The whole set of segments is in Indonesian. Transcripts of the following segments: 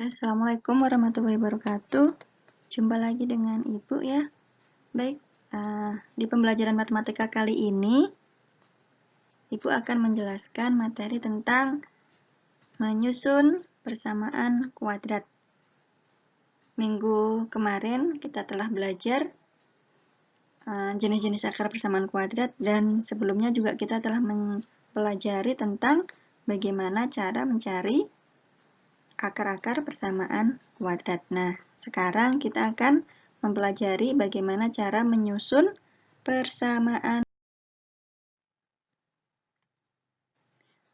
Assalamualaikum warahmatullahi wabarakatuh. Jumpa lagi dengan Ibu ya. Baik, di pembelajaran matematika kali ini, Ibu akan menjelaskan materi tentang menyusun persamaan kuadrat. Minggu kemarin kita telah belajar jenis-jenis akar persamaan kuadrat, dan sebelumnya juga kita telah mempelajari tentang bagaimana cara mencari akar-akar persamaan kuadrat. Nah, sekarang kita akan mempelajari bagaimana cara menyusun persamaan.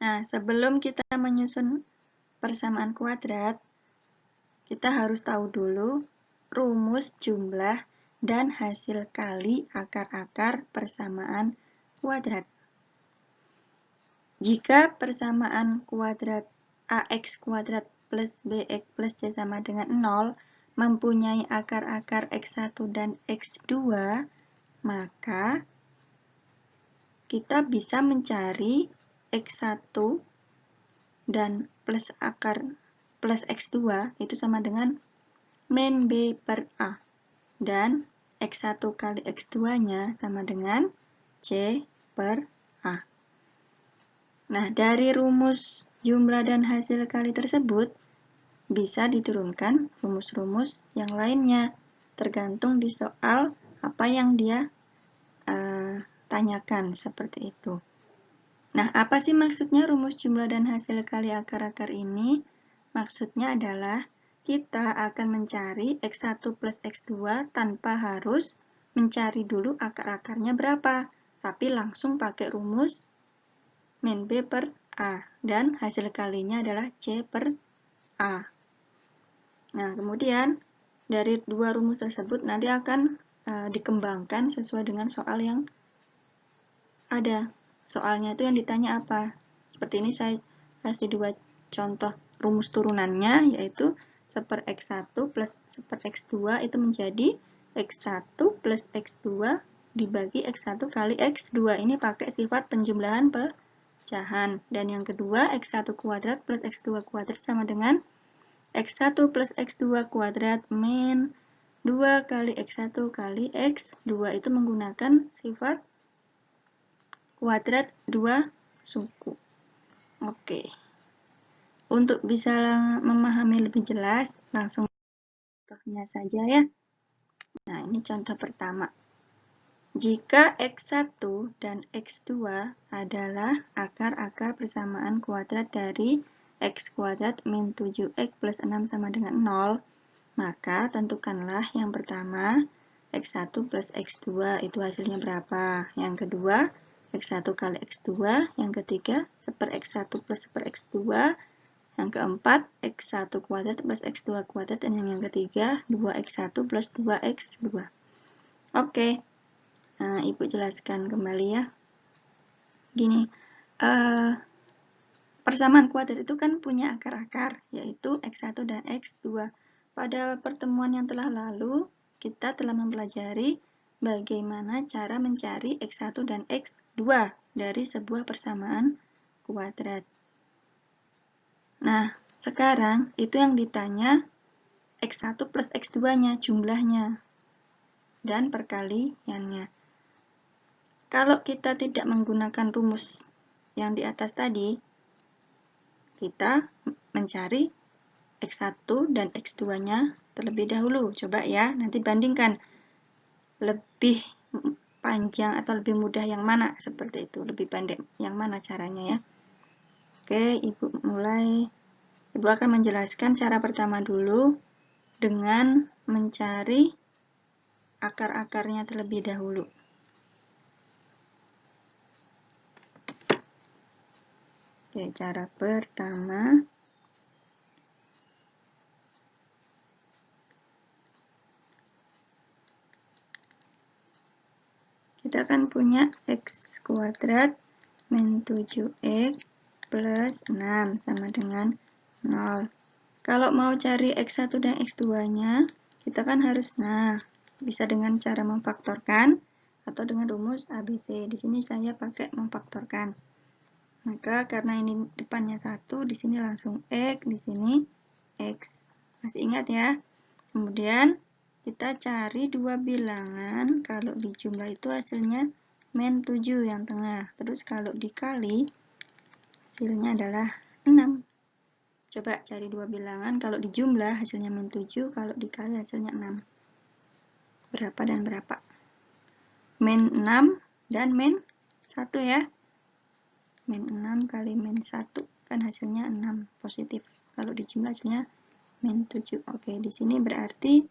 Nah, sebelum kita menyusun persamaan kuadrat, kita harus tahu dulu rumus jumlah dan hasil kali akar-akar persamaan kuadrat. Jika persamaan kuadrat AX kuadrat plus BX plus C sama dengan 0 mempunyai akar-akar X1 dan X2, maka kita bisa mencari X1 dan plus akar plus X2 itu sama dengan min B per A, dan X1 kali X2-nya sama dengan C per A. Nah, dari rumus jumlah dan hasil kali tersebut, bisa diturunkan rumus-rumus yang lainnya, tergantung di soal apa yang dia tanyakan, seperti itu. Nah, apa sih maksudnya rumus jumlah dan hasil kali akar-akar ini? Maksudnya adalah kita akan mencari X1 plus X2 tanpa harus mencari dulu akar-akarnya berapa, tapi langsung pakai rumus min B per A, dan hasil kalinya adalah C per A. Nah, kemudian dari dua rumus tersebut nanti akan dikembangkan sesuai dengan soal yang ada. Soalnya itu yang ditanya apa? Seperti ini saya kasih dua contoh rumus turunannya, yaitu 1/X1 plus 1/X2 itu menjadi X1 plus X2 dibagi X1 kali X2. Ini pakai sifat penjumlahan pecahan. Dan yang kedua, X1 kuadrat plus X2 kuadrat sama dengan X1 plus X2 kuadrat min 2 kali X1 kali X2. Itu menggunakan sifat kuadrat 2 suku. Oke. Untuk bisa memahami lebih jelas, langsung contohnya saja ya. Nah, ini contoh pertama. Jika X1 dan X2 adalah akar-akar persamaan kuadrat dari X kuadrat min 7X plus 6 sama dengan 0, maka tentukanlah yang pertama X1 plus X2 itu hasilnya berapa. Yang kedua, X1 kali X2. Yang ketiga, 1/X1 plus 1/X2. Yang keempat, X1 kuadrat plus X2 kuadrat. Dan yang ketiga, 2X1 plus 2X2. Oke. Nah, Ibu jelaskan kembali ya. Gini, persamaan kuadrat itu kan punya akar-akar, yaitu X1 dan X2. Pada pertemuan yang telah lalu, kita telah mempelajari bagaimana cara mencari X1 dan X2 dari sebuah persamaan kuadrat. Nah, sekarang itu yang ditanya X1 plus X2-nya, jumlahnya, dan perkaliannya. Kalau kita tidak menggunakan rumus yang di atas tadi, kita mencari X1 dan X2-nya terlebih dahulu. Coba ya, nanti bandingkan lebih panjang atau lebih mudah yang mana, seperti itu. Lebih pendek yang mana caranya ya. Oke, Ibu mulai. Ibu akan menjelaskan cara pertama dulu dengan mencari akar-akarnya terlebih dahulu. Oke, cara pertama. Kita akan punya X kuadrat min 7X plus 6 sama dengan 0. Kalau mau cari X1 dan X2-nya, kita kan harus, bisa dengan cara memfaktorkan atau dengan rumus ABC. Di sini saya pakai memfaktorkan. Maka karena ini depannya 1, di sini langsung X, di sini X. Masih ingat ya? Kemudian kita cari dua bilangan, kalau dijumlah itu hasilnya min 7 yang tengah. Terus kalau dikali, hasilnya adalah 6. Coba cari dua bilangan, kalau dijumlah hasilnya min 7, kalau dikali hasilnya 6. Berapa dan berapa? Min 6 dan min 1 ya. Min 6 kali min 1, kan hasilnya 6 positif. Kalau dijumlah hasilnya min 7. Oke, di sini berarti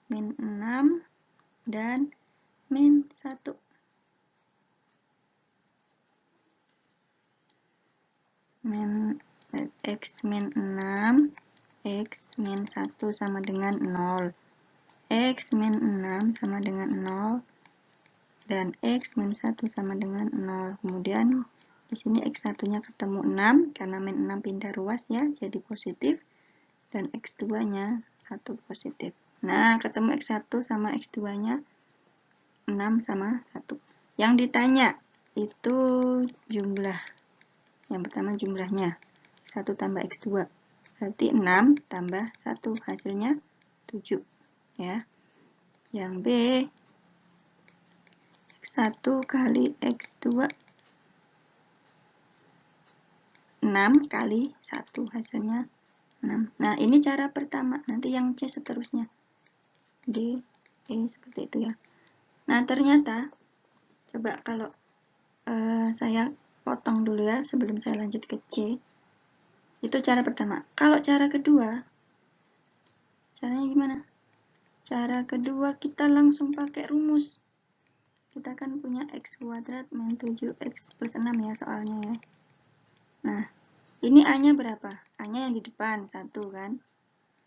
min 6 dan min 1. X min 6, X min 1 sama dengan 0. X min 6 sama dengan 0. Dan X min 1 sama dengan 0. Kemudian di sini X1-nya ketemu 6, karena min 6 pindah ruas ya, jadi positif. Dan X2-nya 1 positif. Nah, ketemu X1 sama X2-nya 6 sama 1. Yang ditanya itu jumlah. Yang pertama jumlahnya. X1 tambah X2. Berarti 6 tambah 1. Hasilnya 7. Ya. Yang B, X1 kali X2. 6 kali 1. Hasilnya 6. Nah, ini cara pertama. Nanti yang C seterusnya. D, E, seperti itu ya. Nah, ternyata, coba kalau saya potong dulu ya, sebelum saya lanjut ke C. Itu cara pertama. Kalau cara kedua, caranya gimana? Cara kedua, kita langsung pakai rumus. Kita kan punya X kuadrat min 7X plus 6 ya soalnya ya. Nah, ini A-nya berapa? A-nya yang di depan, 1 kan.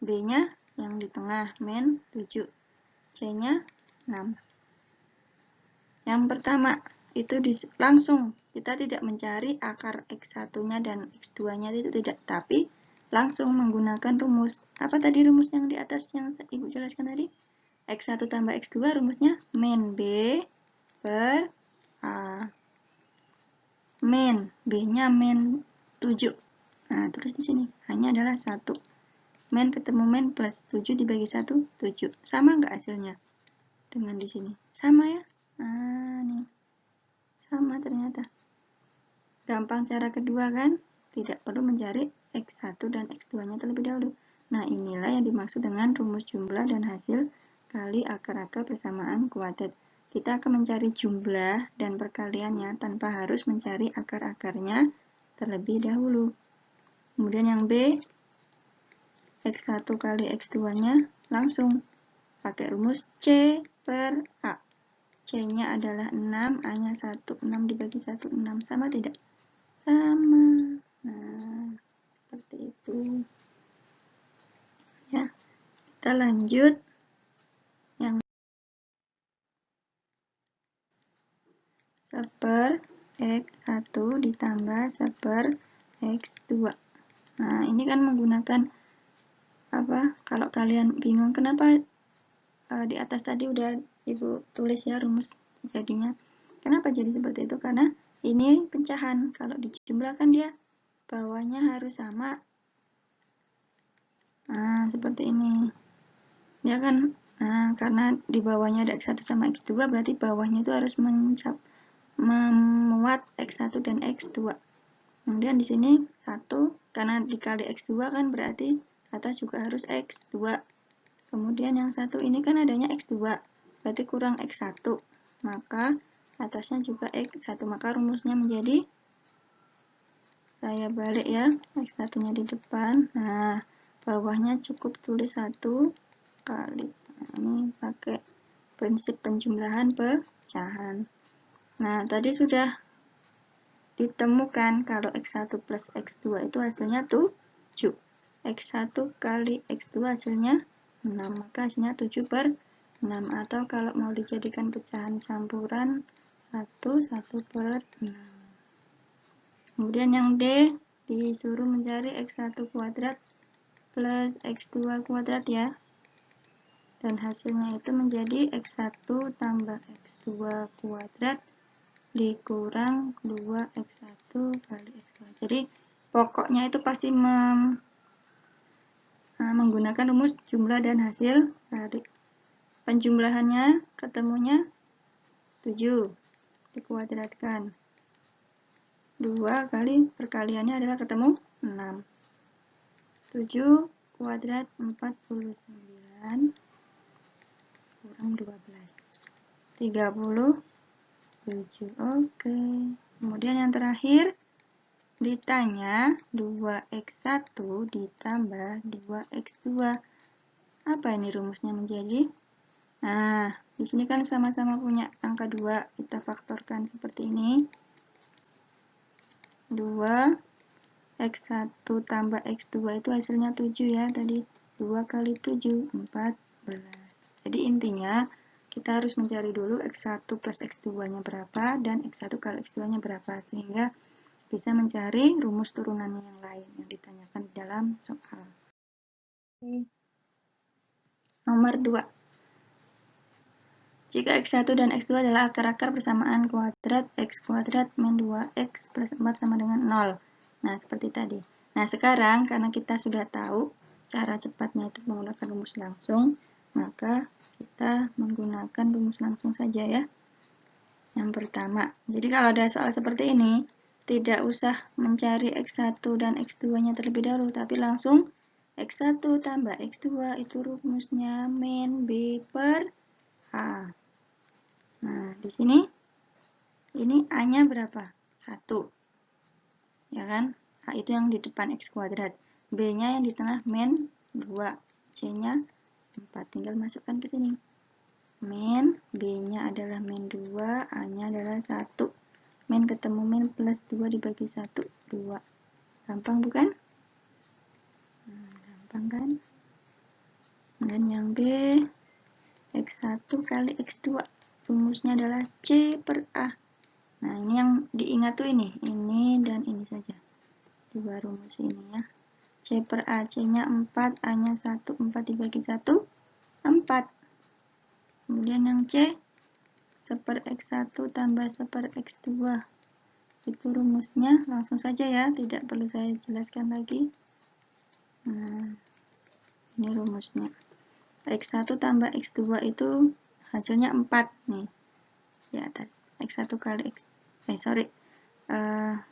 B-nya yang di tengah, min 7. C-nya 6. Yang pertama, itu langsung. Kita tidak mencari akar X1-nya dan X2-nya, itu tidak. Tapi, langsung menggunakan rumus. Apa tadi rumus yang di atas yang Ibu jelaskan tadi? X1 tambah X2 rumusnya min B per A. Min, B-nya min 7. Nah, terus di sini hanya adalah 1. Min ketemu min plus 7 dibagi 1, 7. Sama nggak hasilnya? Dengan di sini. Sama ya? Nah, nih. Sama ternyata. Gampang cara kedua kan? Tidak perlu mencari X1 dan X2-nya terlebih dahulu. Nah, inilah yang dimaksud dengan rumus jumlah dan hasil kali akar-akar persamaan kuadrat. Kita akan mencari jumlah dan perkaliannya tanpa harus mencari akar-akarnya terlebih dahulu. Kemudian yang B, X1 kali X2-nya langsung pakai rumus C per A. C-nya adalah 6, A-nya 1. 6 dibagi 1, 6. Sama tidak? Sama. Nah, seperti itu. Ya, kita lanjut. Yang seper X1 ditambah seper X2. Nah, ini kan menggunakan apa? Kalau kalian bingung kenapa di atas tadi udah Ibu tulis ya rumus jadinya. Kenapa jadi seperti itu? Karena ini pecahan. Kalau dijumlahkan dia bawahnya harus sama. Nah, seperti ini. Ya kan? Nah, karena di bawahnya ada X1 sama X2, berarti bawahnya itu harus memuat X1 dan X2. Kemudian di sini 1, karena dikali X2 kan berarti atas juga harus X2. Kemudian yang 1 ini kan adanya X2, berarti kurang X1. Maka atasnya juga X1, maka rumusnya menjadi, saya balik ya, X1-nya di depan. Nah, bawahnya cukup tulis 1 kali. Nah, ini pakai prinsip penjumlahan pecahan. Nah, tadi sudah ditemukan kalau X1 plus X2 itu hasilnya 7. X1 kali X2 hasilnya 6, maka hasilnya 7 per 6. Atau kalau mau dijadikan pecahan campuran, 1 per 6. Kemudian yang D, disuruh mencari X1 kuadrat plus X2 kuadrat ya. Dan hasilnya itu menjadi X1 tambah X2 kuadrat dikurang 2X1 kali X2. Jadi pokoknya itu pasti menggunakan menggunakan rumus jumlah dan hasil kali. Penjumlahannya ketemunya 7, dikuadratkan. 2 kali perkaliannya adalah ketemu 6. 7 kuadrat 49 kurang 12. 37. Oke. Kemudian yang terakhir ditanya 2x1 ditambah 2x2. Apa ini rumusnya menjadi? Nah, di sini kan sama-sama punya angka 2, kita faktorkan seperti ini. 2x1 tambah x2 itu hasilnya 7 ya, tadi 2 kali 7, 14. Jadi intinya, kita harus mencari dulu x1 plus x2-nya berapa, dan x1 kali x2-nya berapa, sehingga bisa mencari rumus turunannya yang lain yang ditanyakan di dalam soal. Oke. Nomor 2. Jika x1 dan x2 adalah akar-akar persamaan kuadrat x kuadrat min 2x plus 4 sama dengan 0. Nah, seperti tadi. Nah, sekarang karena kita sudah tahu cara cepatnya itu menggunakan rumus langsung, maka kita menggunakan rumus langsung saja ya. Yang pertama, jadi kalau ada soal seperti ini, tidak usah mencari x1 dan x2-nya terlebih dahulu, tapi langsung x1 tambah x2 itu rumusnya min b per a. Nah, di sini ini A-nya berapa? 1. Ya kan? A itu yang di depan x kuadrat. B-nya yang di tengah min 2. C-nya 4. Tinggal masukkan ke sini. Min, B-nya adalah min 2, A-nya adalah 1. Min ketemu min plus 2 dibagi 1, 2. Gampang bukan? Gampang kan? Dan yang B, x1 kali x2. Rumusnya adalah C per A. Nah, ini yang diingat tuh ini dan ini saja. Dua rumus ini ya. C per A, C-nya 4, A-nya 1, 4 dibagi 1, 4. Kemudian yang C, 1 x1 tambah 1 x2. Itu rumusnya, langsung saja ya, tidak perlu saya jelaskan lagi. Nah, ini rumusnya. X1 tambah X2 itu hasilnya 4 nih di atas. X1 kali X, kan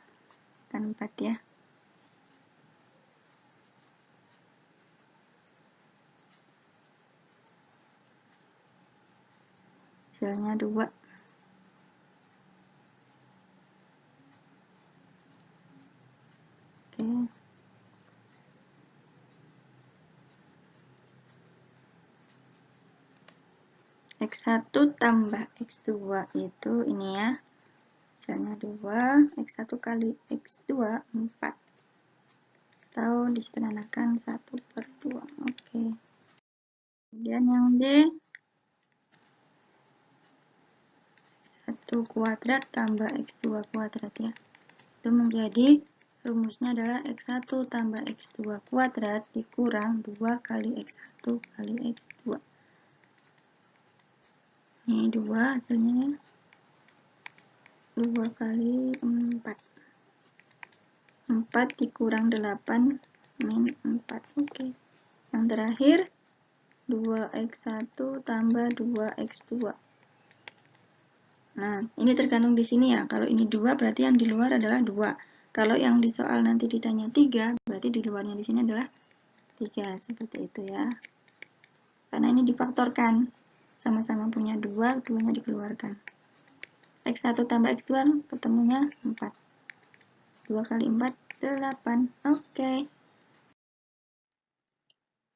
4 ya. Hasilnya 2. Oke. X1 tambah X2 itu ini ya. Hasilnya 2, X1 kali X2 4. Atau disederhanakan 1 per 2. Oke. Kemudian yang D, 1 kuadrat tambah X2 kuadrat ya. Itu menjadi rumusnya adalah X1 tambah X2 kuadrat dikurang 2 kali X1 kali X2. Ini 2 hasilnya ya. 2 kali 4. 4 dikurang 8 min 4. Oke. Yang terakhir 2x1 tambah 2x2. Nah, ini tergantung di sini ya. Kalau ini 2 berarti yang di luar adalah 2. Kalau yang di soal nanti ditanya 3, berarti di luarnya di sini adalah 3. Seperti itu ya. Karena ini difaktorkan. Sama-sama punya 2, 2-nya dikeluarkan. X1 tambah X2 ketemunya 4. 2 kali 4, 8. Oke.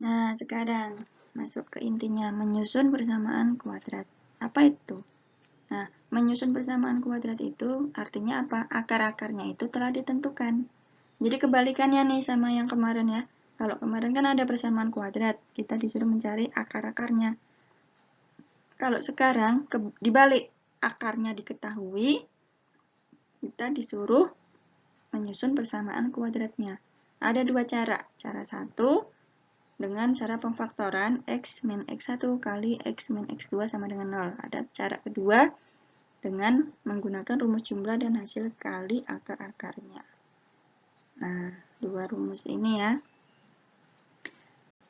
Nah, sekarang masuk ke intinya, menyusun persamaan kuadrat. Apa itu? Nah, menyusun persamaan kuadrat itu artinya apa? Akar-akarnya itu telah ditentukan. Jadi kebalikannya nih sama yang kemarin ya. Kalau kemarin kan ada persamaan kuadrat, kita disuruh mencari akar-akarnya. Kalau sekarang dibalik, akarnya diketahui, kita disuruh menyusun persamaan kuadratnya. Ada dua cara. Cara satu, dengan cara pemfaktoran x min x1 kali x min x2 sama dengan 0. Ada cara kedua, dengan menggunakan rumus jumlah dan hasil kali akar-akarnya. Nah, dua rumus ini ya.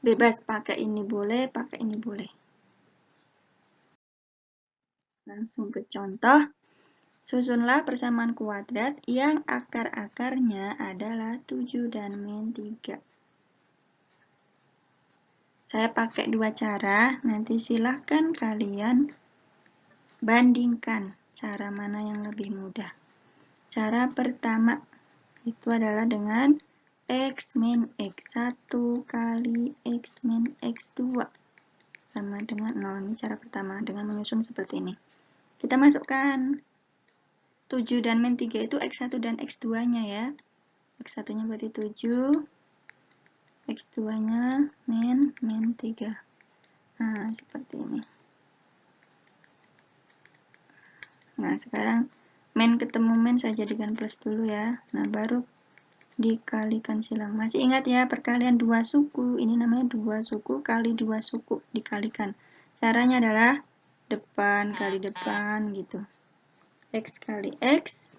Bebas pakai ini boleh, pakai ini boleh. Langsung ke contoh. Susunlah persamaan kuadrat yang akar-akarnya adalah 7 dan min 3. Saya pakai dua cara, nanti silahkan kalian bandingkan cara mana yang lebih mudah. Cara pertama itu adalah dengan X min X1 kali X min X2 sama dengan 0. Ini cara pertama dengan menyusun seperti ini. Kita masukkan 7 dan min 3 itu X1 dan X2-nya ya. X1-nya berarti 7, X2-nya min 3. Nah, seperti ini. Nah, sekarang min ketemu min saya jadikan plus dulu ya. Nah, baru dikalikan silang. Masih ingat ya, perkalian dua suku. Ini namanya dua suku kali dua suku dikalikan. Caranya adalah depan kali depan gitu. X kali X,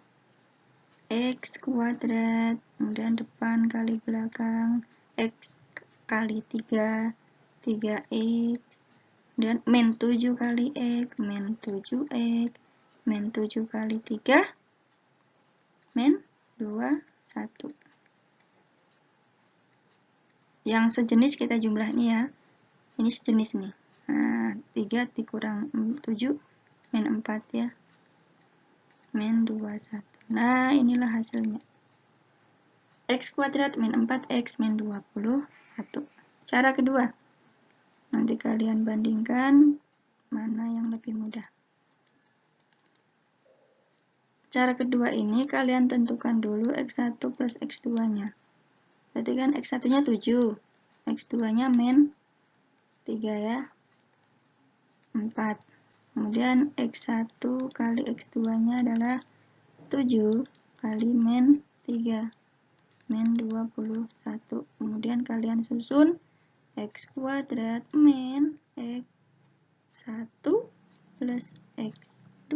X kuadrat, kemudian depan kali belakang, X kali 3, 3X, dan min 7 kali X, min 7X, min 7 kali 3, min 2, 1. Yang sejenis kita jumlah nih ya. Ini sejenis nih. Nah, 3 dikurang 7, min 4 ya. Min 2, 1. Nah, inilah hasilnya. X kuadrat min 4X min 21. Cara kedua. Nanti kalian bandingkan mana yang lebih mudah. Cara kedua ini kalian tentukan dulu X1 plus X2-nya. Berarti kan X1-nya 7, X2-nya min 3 ya, 4. Kemudian X1 kali X2-nya adalah 7 kali min 3, min 21. Kemudian kalian susun X kuadrat min X1 plus X2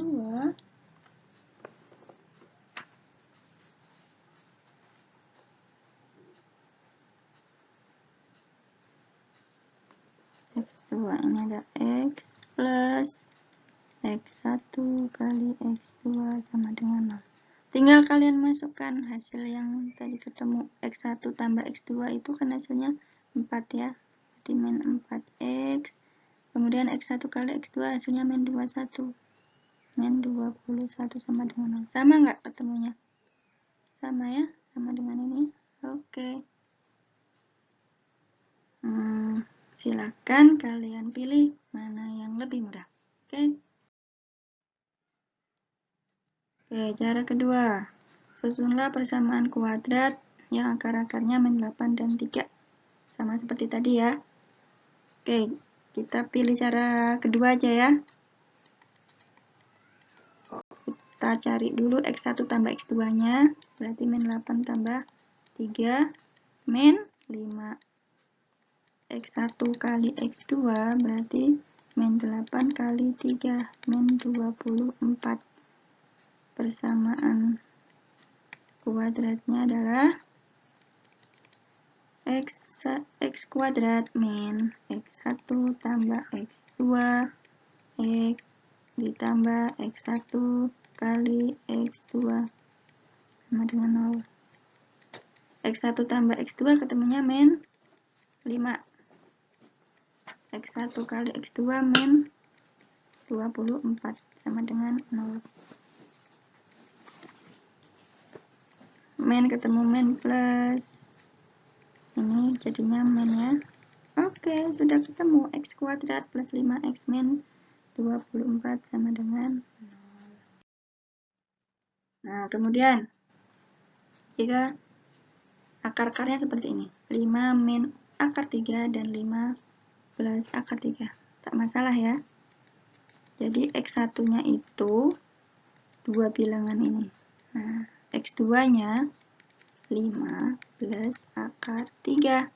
X2 ini ada X plus X1 kali X2 sama dengan 0. Tinggal kalian masukkan hasil yang tadi ketemu X1 tambah X2 itu kan hasilnya 4 ya. Berarti min 4X. Kemudian X1 kali X2 hasilnya min 21. Min 21 sama dengan 0. Sama nggak ketemunya? Sama ya, sama dengan ini. Oke. Silakan kalian pilih mana yang lebih mudah. Oke. Oke, cara kedua. Susunlah persamaan kuadrat yang akar-akarnya min 8 dan 3. Sama seperti tadi ya. Oke, kita pilih cara kedua aja ya. Kita cari dulu X1 tambah X2-nya. Berarti min 8 tambah 3, min 5. X1 kali X2 berarti min 8 kali 3, min 24. Persamaan kuadratnya adalah X kuadrat min X1 tambah X2 X ditambah X1 kali X2 sama dengan 0. X1 tambah X2 ketemunya min 5. X1 kali X2 min 24 sama dengan 0. Min ketemu min plus. Ini jadinya min ya. Oke, sudah ketemu. X kuadrat plus 5X min 24 sama dengan 0. Nah, kemudian jika akar-akarnya seperti ini. 5 min akar 3 dan 5 plus akar 3. Tak masalah ya. Jadi X1-nya itu dua bilangan ini. Nah, X2-nya 5 plus akar 3.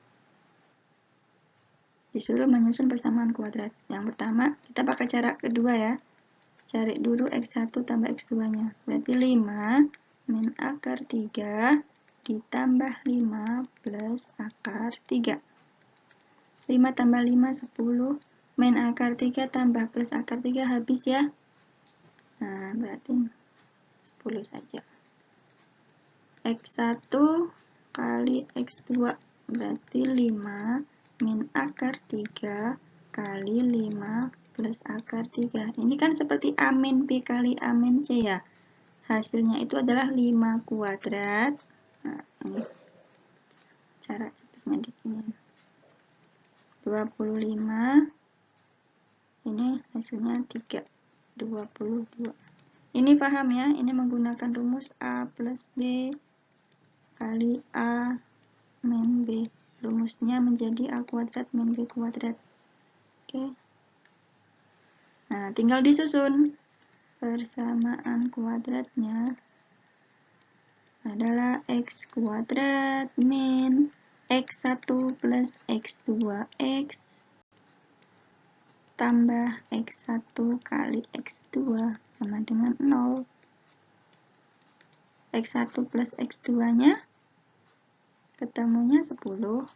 Disuruh menyusun persamaan kuadrat. Yang pertama, kita pakai cara kedua ya. Cari dulu X1 tambah X2-nya. Berarti 5 min akar 3 ditambah 5 plus akar 3. 5 tambah 5, 10. Min akar 3 tambah plus akar 3 habis ya. Nah, berarti 10 saja. X1 kali X2 berarti 5 min akar 3 kali 5 plus akar 3. Ini kan seperti A min B kali A min C ya. Hasilnya itu adalah 5 kuadrat. Nah, ini cara cepatnya dikini. 25. Ini hasilnya 3. 22. Ini paham ya? Ini menggunakan rumus A plus B kali A min B. Rumusnya menjadi A kuadrat min B kuadrat. Oke. Nah, tinggal disusun. Persamaan kuadratnya adalah X kuadrat min X1 plus X2X tambah X1 kali X2 sama dengan 0. X1 plus X2-nya ketemunya 10.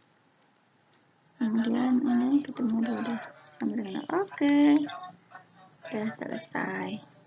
Kemudian ini ketemu 2 sama dengan 0. Oke. Udah selesai.